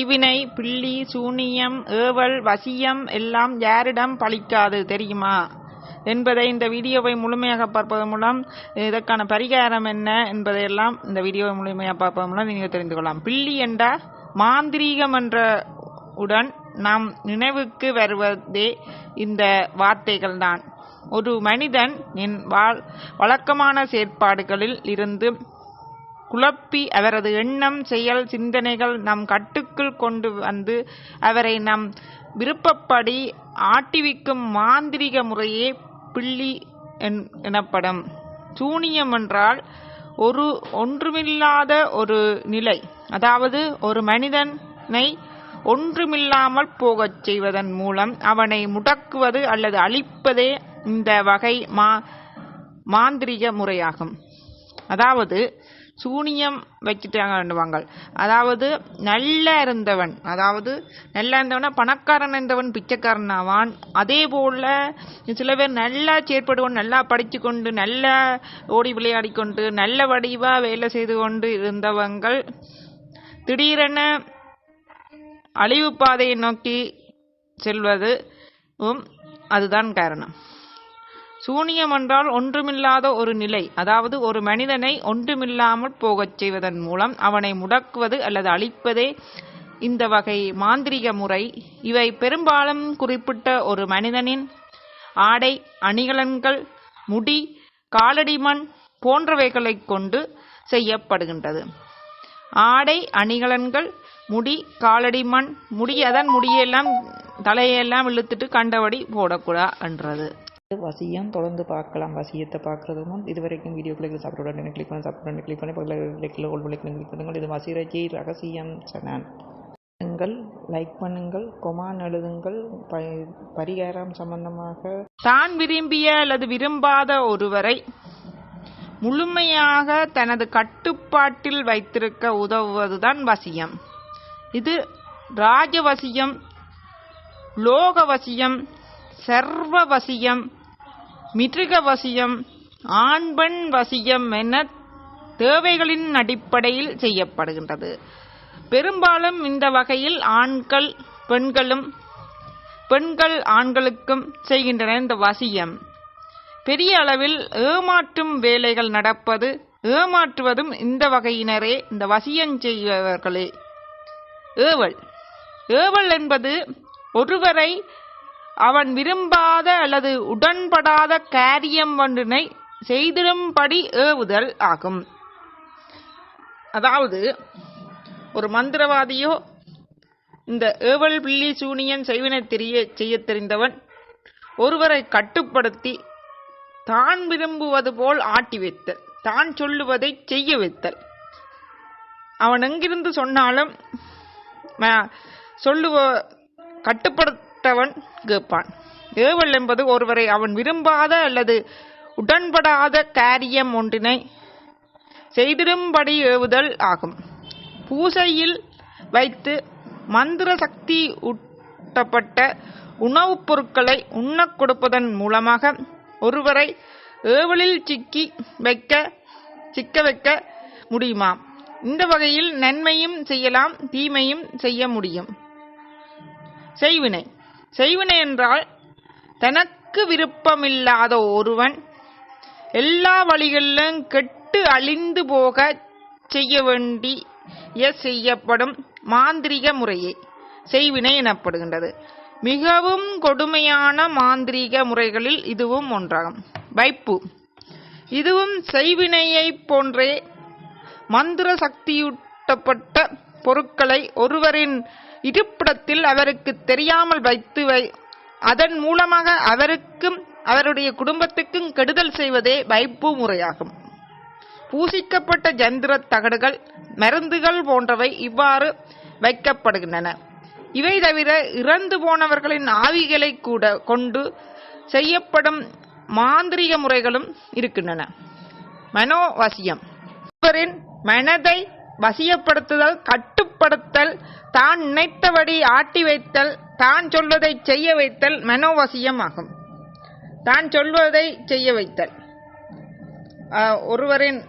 செய்வினை, பில்லி, சூனியம், ஏவல், வசியம் எல்லாம் யாரிடம் பலிக்காது தெரியுமா என்பதை இந்த வீடியோவை முழுமையாக பார்ப்பதன் மூலம் இதற்கான பரிகாரம் என்ன என்பதையெல்லாம் இந்த வீடியோவை முழுமையாக பார்ப்பதன் மூலம் நீங்கள் தெரிந்து கொள்ளலாம். பில்லி என்ற மாந்திரீகம் என்ற உடன் நாம் நினைவுக்கு வருவதே இந்த வார்த்தைகள் தான். ஒரு மனிதன் வழக்கமான செயற்பாடுகளில் இருந்து குழப்பி அவரது எண்ணம், செயல், சிந்தனைகள் நம் கட்டுக்குள் கொண்டு வந்து அவரை நம் விருப்பப்படி ஆட்டிவிக்கும் மாந்திரிக முறையே பில்லி எனப்படும். சூனியம் என்றால் ஒன்றுமில்லாத ஒரு நிலை, அதாவது ஒரு மனிதனை ஒன்றுமில்லாமல் போகச் செய்வதன் மூலம் அவனை முடக்குவது அல்லது அழிப்பதே இந்த வகை மாந்திரிக முறையாகும். அதாவது சூனியம் வச்சுட்டாங்க, அதாவது நல்லா இருந்தவன் பணக்காரன் இருந்தவன் பிச்சைக்காரன் ஆவான். அதே போல சில பேர் நல்லா செயற்படுவன், நல்லா படித்து கொண்டு நல்லா ஓடி விளையாடி கொண்டு நல்ல வடிவா வேலை செய்து கொண்டு இருந்தவங்கள் திடீரென அழிவு பாதையை நோக்கி செல்வது அதுதான் காரணம். சூனியம் என்றால் ஒன்றுமில்லாத ஒரு நிலை, அதாவது ஒரு மனிதனை ஒன்றுமில்லாமல் போகச் செய்வதன் மூலம் அவனை முடக்குவது அல்லது அழிப்பதே இந்த வகை மாந்திரிக முறை. இவை பெரும்பாலும் குறிப்பிட்ட ஒரு மனிதனின் ஆடை, அணிகலன்கள், முடி, காலடி மண் போன்றவைகளை கொண்டு செய்யப்படுகின்றது. ஆடை, அணிகலன்கள், முடி, காலடி மண், அதன் முடியெல்லாம் தலையெல்லாம் இழுத்துட்டு கண்டபடி போடக்கூடா என்றது. வசியம் தொடர்ந்து பார்க்கலாம். வசியத்தை பார்க்கறது இதுவரைக்கும் வீடியோக்களை சாப்பிட்டு கிளிக் பண்ணி கிளிக் பண்ணுங்கள். இது வசிரஜி ரகசியம் சேனல். லைக் பண்ணுங்கள், கொமான் எழுதுங்கள். பரிகாரம் சம்பந்தமாக தான் விரும்பிய அல்லது விரும்பாத ஒருவரை முழுமையாக தனது கட்டுப்பாட்டில் வைத்திருக்க உதவுவதுதான் வசியம். இது ராஜவசியம், லோகவசியம், சர்வவசியம், மிருகவசியம், ஆண் பெண் வசியம் என தேவைகளின் அடிப்படையில் செய்யப்படுகின்றது. பெரும்பாலும் இந்த வகையில் பெண்கள் ஆண்களுக்கும் செய்கின்றனர். இந்த வசியம் பெரிய அளவில் ஏமாற்றும் வேலைகள் ஏமாற்றுவதும் இந்த வகையினரே. இந்த வசியம் செய்பவர்களே. ஏவல் என்பது ஒருவரை அவன் விரும்பாத அல்லது உடன்படாத காரியம் ஒன்றினை செய்திடும்படி ஏவுதல் ஆகும். அதாவது ஒரு மந்திரவாதியோ இந்த ஏவல், பில்லி, சூனியன் செய்வினை செய்ய தெரிந்தவன் ஒருவரை கட்டுப்படுத்தி தான் விரும்புவது போல் ஆட்டி வைத்தல், தான் சொல்லுவதை செய்ய வைத்தல். அவன் எங்கிருந்து சொன்னாலும் கட்டுப்படுத்தவன் கேட்பான். ஏவல் என்பது ஒருவரை அவன் விரும்பாத அல்லது உடன்படாத காரியம் ஒன்றினை செய்திடும்படி ஏவுதல் ஆகும். பூசையில் வைத்து மந்திர சக்தி ஊட்டப்பட்ட உணவுப் பொருட்களை உண்ணக் கொடுப்பதன் மூலமாக ஒருவரை ஏவலில் சிக்க வைக்க முடியுமா? இந்த வகையில் நன்மையும் செய்யலாம், தீமையும் செய்ய முடியும். செய்வினை என்றால் தனக்கு விருப்பமில்லாத ஒருவன் எல்லா வழிகளிலும் கெட்டு அழிந்து போக செய்யப்படும் மாந்திரிக முறையே செய்வினை எனப்படுகின்றது. மிகவும் கொடுமையான மாந்திரிக முறைகளில் இதுவும் ஒன்றாகும். வைப்பு இதுவும் செய்வினையை போன்றே மந்திர சக்தியூட்டப்பட்ட பொருட்களை ஒருவரின் இருப்பிடத்தில் அவருக்கு தெரியாமல் வைத்து அதன் மூலமாக அவருக்கும் அவருடைய குடும்பத்துக்கும் கெடுதல் செய்வதே வைப்பு முறையாகும். பூசிக்கப்பட்ட ஜந்திர தகடுகள், மருந்துகள் போன்றவை இவ்வாறு வைக்கப்படுகின்றன. இவை தவிர இறந்து போனவர்களின் ஆவிகளை கூட கொண்டு செய்யப்படும் மாந்திரிக முறைகளும் இருக்கின்றன. மனோவசியம் ஒருவரின் மனதை வசியப்படுத்துதல், கட்டுப்படுத்தல், தான் நினைத்தபடி ஆட்டி வைத்தல், தான் சொல்வதை செய்ய வைத்தல் மனோவசியம் ஆகும். தான் சொல்வதை செய்ய வைத்தல், ஒருவரின்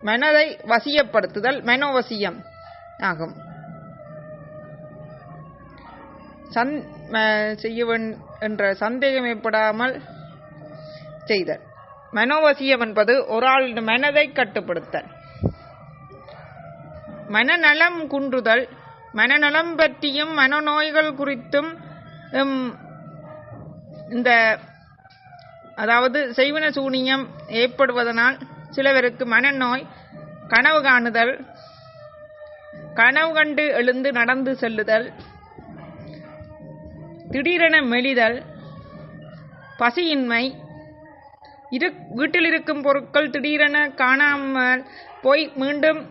மனதை வசியப்படுத்துதல் மனோவசியம் ஆகும். செய்ய என்ற சந்தேகம் ஏற்படாமல் செய்தல். மனோவசியம் என்பது ஒரு ஆளின் மனதை கட்டுப்படுத்தல். மனநலம் குன்றுதல். மனநலம் பற்றியும் மனநோய்கள் குறித்தும் இந்த அதாவது செய்வன சூனியம் ஏற்படுவதனால் சிலவருக்கு மனநோய், கனவு காணுதல், கனவு கண்டு எழுந்து நடந்து செல்லுதல், திடீரென மெலிதல், பசியின்மை, வீட்டில் இருக்கும் பொருட்கள் திடீரென காணாமல் போய் மீண்டும்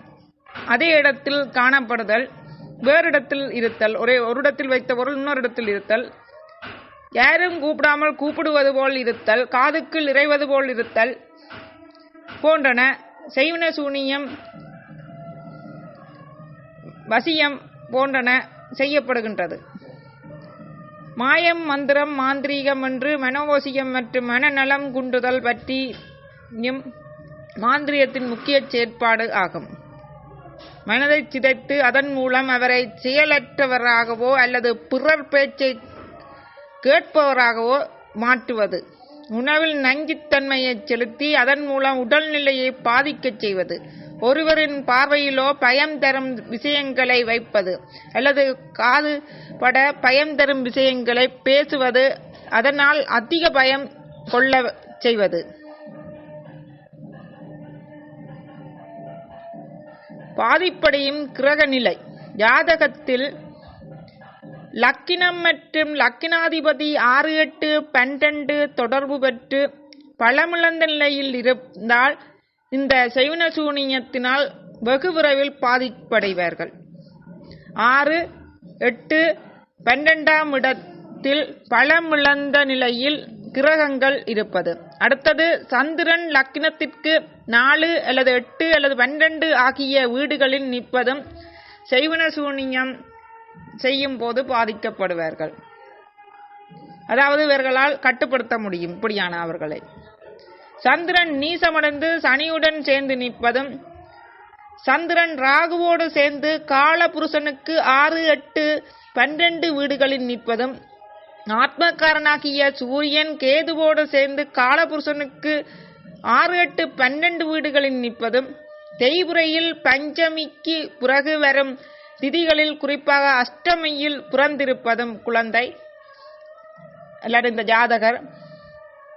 அதே இடத்தில் காணப்படுதல், வேறு இடத்தில் இருத்தல், ஒரு இடத்தில் வைத்த பொருள் இன்னொரு இடத்தில் இருத்தல், யாரும் கூப்பிடாமல் கூப்பிடுவது போல் இருத்தல், காதுக்குள் இறைவது போல் இருத்தல் போன்றன செய்வன சூனியம், வசியம் போன்றன செய்யப்படுகின்றது. மாயம், மந்திரம், மாந்திரீகம் என்று மனோவசியம் மற்றும் மனநலம் குன்றுதல் பற்றியும் மாந்திரியத்தின் முக்கிய செயற்பாடு ஆகும். மனதை சிதைத்து அதன் மூலம் அவரை செயலற்றவராகவோ அல்லது பிறர் பேச்சை கேட்பவராகவோ மாற்றுவது, உணவில் நஞ்சுத்தன்மையை செலுத்தி அதன் மூலம் உடல்நிலையை பாதிக்கச் செய்வது, ஒருவரின் பார்வையிலோ பயம் தரும் விஷயங்களை வைப்பது அல்லது காது பட பயம் தரும் விஷயங்களை பேசுவது, அதனால் அதிக பயம் கொள்ள செய்வது. பாதிப்படையும் கிரக நிலை. ஜாதகத்தில் லக்கினம் மற்றும் லக்கினாதிபதி 6, 8, 12 தொடர்பு பெற்று பலமிழந்த நிலையில் இருந்தால் இந்த செய்வன சூனியத்தினால் வெகு விரைவில் பாதிப்படைவார்கள். 6, 8, 12ஆம் இடத்தில் பலமிழந்த நிலையில் கிரகங்கள் இருப்பது. அடுத்தது சந்திரன் லக்கினத்திற்கு 4 அல்லது 8 அல்லது 12 ஆகிய வீடுகளில் நிற்பதும் செய்வன சூனியம் செய்யும் போது பாதிக்கப்படுவார்கள். அதாவது இவர்களால் கட்டுப்படுத்த முடியும் இப்படியான அவர்களை. சந்திரன் நீசமடைந்து சனியுடன் சேர்ந்து நிற்பதும், சந்திரன் ராகுவோடு சேர்ந்து கால புருஷனுக்கு 6, 8, 12 வீடுகளில் நிற்பதும், ஆத்மக்காரனாகிய சூரியன் கேதுவோடு சேர்ந்து காலபுருஷனுக்கு 6, 8, 12 வீடுகளில் நிற்பதும், தேய்புரையில் பஞ்சமிக்கு பிறகு வரும் திதிகளில் குறிப்பாக அஷ்டமியில் பிறந்திருப்பதும் குழந்தை அல்லது இந்த ஜாதகர்,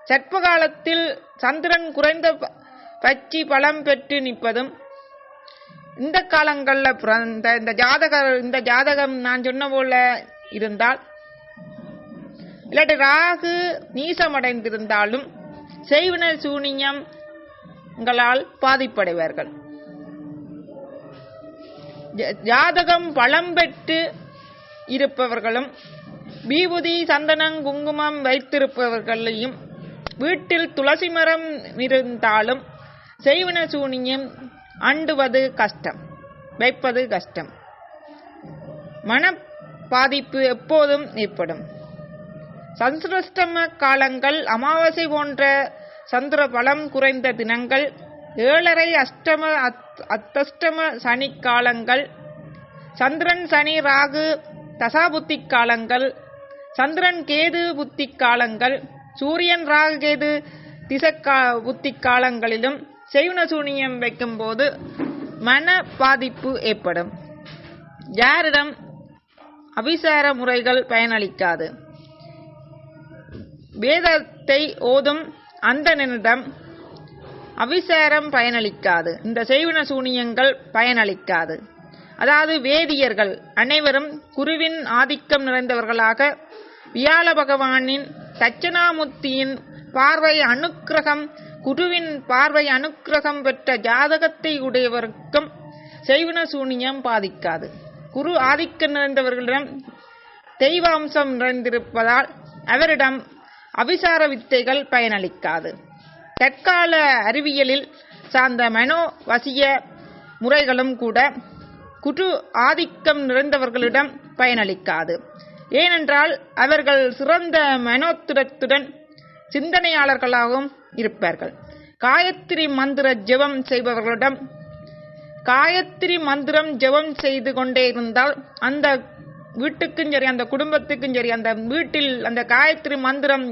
சர்ப்பகாலத்தில் சந்திரன் குறைந்த பட்சி பலம் பெற்று நிற்பதும், இந்த காலங்களில் பிறந்த இந்த ஜாதகம் நான் சொன்ன போல இருந்தால் இல்லாட்டி ராகு நீசமடைந்திருந்தாலும் செய்வன சூனியங்களால் பாதிப்படைவார்கள். ஜாதகம் பலம் பெற்று இருப்பவர்களும் விபூதி, சந்தனம், குங்குமம் வைத்திருப்பவர்களையும் வீட்டில் துளசி மரம் இருந்தாலும் செய்வன சூனியம் அண்டுவது கஷ்டம், வைப்பது கஷ்டம். மன பாதிப்பு எப்போதும் ஏற்படும். சந்திராஷ்டம காலங்கள், அமாவாசை போன்ற சந்திர பலம் குறைந்த தினங்கள், 7.5 அஷ்டம அத்தஷ்டம சனி காலங்கள், சந்திரன் சனி ராகு தசாபுத்தி காலங்கள், சந்திரன் கேது புத்தி காலங்கள், சூரியன் ராகு கேது திசை புத்தி காலங்களிலும் செய்வன சூனியம் வைக்கும் போது மன பாதிப்பு ஏற்படும். யாரிடம் அபிசார முறைகள் பயனளிக்காது. வேதத்தை ஓதும் அந்தணனிடம் அபிசாரம் பயனளிக்காது. இந்த செய்வன சூனியங்கள் பயனளிக்காது. அதாவது வேதியர்கள் அனைவரும் குருவின் ஆதிக்கம் நிறைந்தவர்களாக, வியாழ பகவானின் தட்சணாமூர்த்தியின் பார்வை அனுக்கிரகம், குருவின் பார்வை அனுக்கிரகம் பெற்ற ஜாதகத்தை உடையவருக்கும் செய்வன சூனியம் பாதிக்காது. குரு ஆதிக்கம் நிறைந்தவர்களிடம் தெய்வாம்சம் நிறைந்திருப்பதால் அவரிடம் அபிசார வித்தைகள் பயனளிக்காது. தற்கால அறிவியலில் சார்ந்த மனோவசிய முறைகளும் கூட குரு ஆதிக்கம் நிறைந்தவர்களிடம் பயனளிக்காது. ஏனென்றால் அவர்கள் சிறந்த மனோத்திரத்துடன் சிந்தனையாளர்களாகவும் இருப்பார்கள். காயத்ரி மந்திர ஜெபம் செய்பவர்களிடம் காயத்ரி மந்திரம் ஜெபம் செய்து கொண்டே இருந்தால் அந்த வீட்டுக்கும் சரி அந்த குடும்பத்துக்கும் சரி அந்த வீட்டில் அந்த காயத்ரி மந்திரம்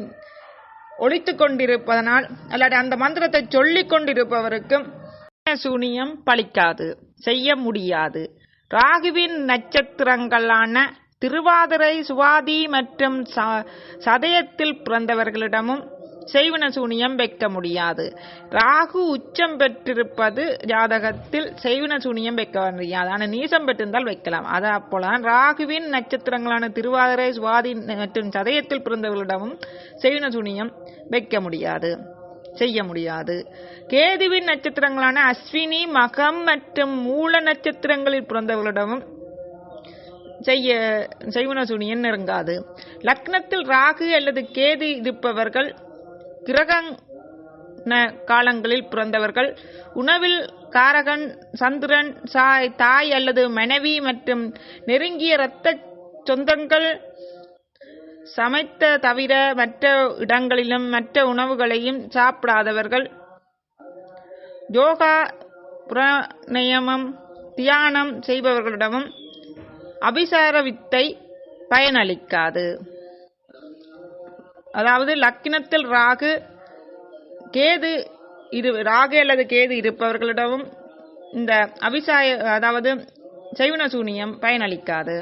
ஒலித்து கொண்டிருப்பதனால் அல்லது அந்த மந்திரத்தை சொல்லிக் கொண்டிருப்பவருக்கும் சூனியம் பலிக்காது, செய்ய முடியாது. ராகுவின் நட்சத்திரங்களான திருவாதிரை, சுவாதி மற்றும் சதயத்தில் பிறந்தவர்களிடமும் செய்வன சூனியம் வைக்க முடியாது. ராகு உச்சம் பெற்றிருப்பது ஜாதகத்தில் செய்வன சூனியம் வைக்க முடியாது. ஆனால் நீசம் பெற்றிருந்தால் வைக்கலாம். அதே போல ராகுவின் நட்சத்திரங்களான திருவாதிரை, சுவாதி மற்றும் சதயத்தில் பிறந்தவர்களிடமும் செய்வன சூனியம் வைக்க முடியாது, செய்ய முடியாது. கேதுவின் நட்சத்திரங்களான அஸ்வினி, மகம் மற்றும் மூல நட்சத்திரங்களில் பிறந்தவர்களிடமும் செய்வன சூனியம் நெருங்காது. லக்னத்தில் ராகு அல்லது கேது இருப்பவர்கள், கிரக காலங்களில் பிறந்தவர்கள், உணவில் காரகன் சந்திரன், தாய் அல்லது மனைவி மற்றும் நெருங்கிய இரத்த சொந்தங்கள் சமைத்த தவிர மற்ற இடங்களிலும் மற்ற உணவுகளையும் சாப்பிடாதவர்கள், யோகா பிராணாயாமம் தியானம் செய்பவர்களிடமும் அபிசார வித்தை பயனளிக்காது. அதாவது லக்கினத்தில் ராகு அல்லது கேது இருப்பவர்களிடமும் இந்த அதாவது செய்வன சூனியம் பயனளிக்காது.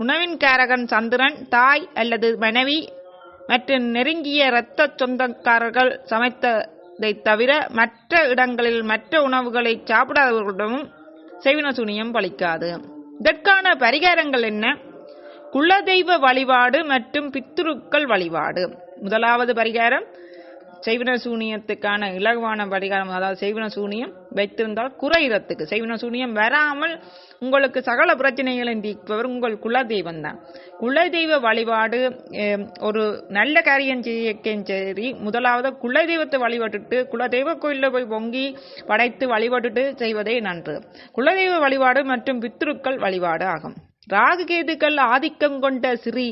உணவின் காரகன் சந்திரன், தாய் அல்லது மனைவி மற்றும் நெருங்கிய இரத்த சொந்தக்காரர்கள் சமைத்ததை தவிர மற்ற இடங்களில் மற்ற உணவுகளை சாப்பிடாதவர்களிடமும் செய்வன சூனியம் பலிக்காது. இதற்கான பரிகாரங்கள் என்ன? குலதெய்வ வழிபாடு மற்றும் பித்ருக்கள் வழிபாடு. முதலாவது பரிகாரம் செய்வன சூனியத்துக்கான இலகுவான பரிகாரம். அதாவது செய்வன சூனியம் வைத்திருந்தால் குறையிறத்துக்கு, செய்வன சூனியம் வராமல் உங்களுக்கு சகல பிரச்சனைகளை தீர்ப்பவர் உங்கள் குலதெய்வம் தான். குலதெய்வ வழிபாடு ஒரு நல்ல காரியம் செய்யும் சரி, முதலாவது குலதெய்வத்தை வழிபட்டுட்டு குலதெய்வ கோயிலில் போய் பொங்கி படைத்து வழிபட்டுட்டு செய்வதே நன்று. குலதெய்வ வழிபாடு மற்றும் பித்ருக்கள் வழிபாடு ஆகும். ராகு கேதுக்கள் ஆதிக்கம் கொண்ட ஸ்ரீ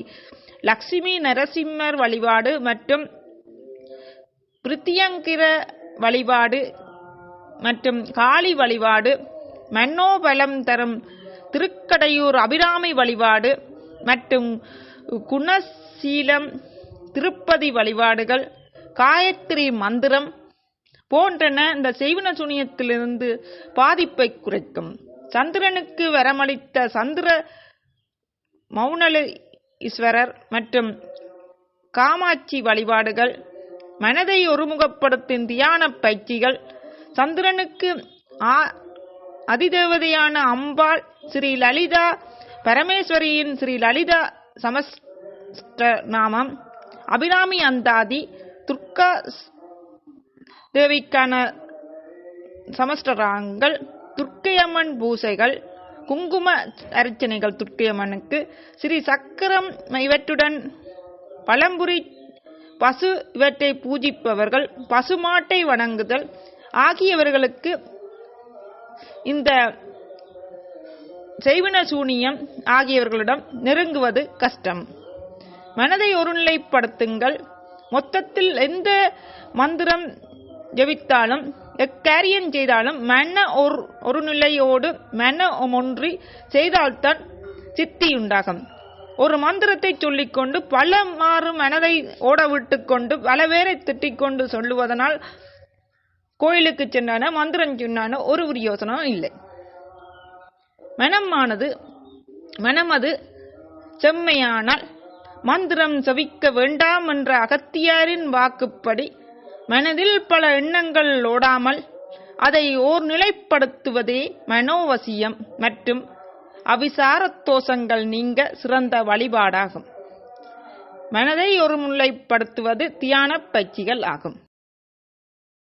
லக்ஷ்மி நரசிம்மர் வழிபாடு மற்றும் பிரித்தியங்கிர வழிபாடு மற்றும் காளி வழிபாடு, மன்னோபலம் தரும் திருக்கடையூர் அபிராமி வழிபாடு மற்றும் குணசீலம் திருப்பதி வழிபாடுகள், காயத்ரி மந்திரம் போன்றன இந்த செய்வன சூனியத்திலிருந்து பாதிப்பை குறைக்கும். சந்திரனுக்கு வரமளித்த சந்திர மௌனலீஸ்வரர் மற்றும் காமாட்சி வழிபாடுகள், மனதை ஒருமுகப்படுத்தும் தியான பயிற்சிகள், சந்திரனுக்கு அதிதேவதையான அம்பாள் ஸ்ரீ லலிதா பரமேஸ்வரியின் ஸ்ரீ லலிதா சமஸ்டநாமம், அபிராமி அந்தாதி, துர்கா தேவிக்கான சமஸ்டராங்கள், துர்க்கையம்மன் பூசைகள், குங்கும அர்ச்சனைகள் துர்க்கையம்மனுக்கு, ஸ்ரீ சக்கரம் இவற்றுடன் பழம்புரி பசு இவற்றை பூஜிப்பவர்கள், பசுமாட்டை வணங்குதல் ஆகியவர்களுக்கு இந்த செய்வன சூனியம் ஆகியவர்களிடம் நெருங்குவது கஷ்டம். மனதை ஒருநிலைப்படுத்துங்கள். மொத்தத்தில் எந்த மந்திரம் ஜபித்தாலும் எக்காரியம் செய்தாலும் மன ஒரு நிலையோடு மன ஒன்றி செய்தால்தான் சித்தியுண்டாகும். ஒரு மந்திரத்தை சொல்லிக்கொண்டு பல மாறு மனதை ஓட விட்டு கொண்டு பல பேரை திட்டிக்கொண்டு சொல்லுவதனால் கோயிலுக்கு சென்றான மந்திரம் சொன்னான ஒரு பிரயோசனம் இல்லை. மனமது செம்மையானால் மந்திரம் செவிக்க வேண்டாம் என்ற அகத்தியாரின் வாக்குப்படி மனதில் பல எண்ணங்கள் ஓடாமல் அதை ஓர் நிலைப்படுத்துவதே மனோவசியம் மற்றும் அவிசாரத்தோஷங்கள் நீங்க சிறந்த வழிபாடாகும். மனதை ஒரு நிலைப்படுத்துவது தியான பயிற்சிகள் ஆகும்.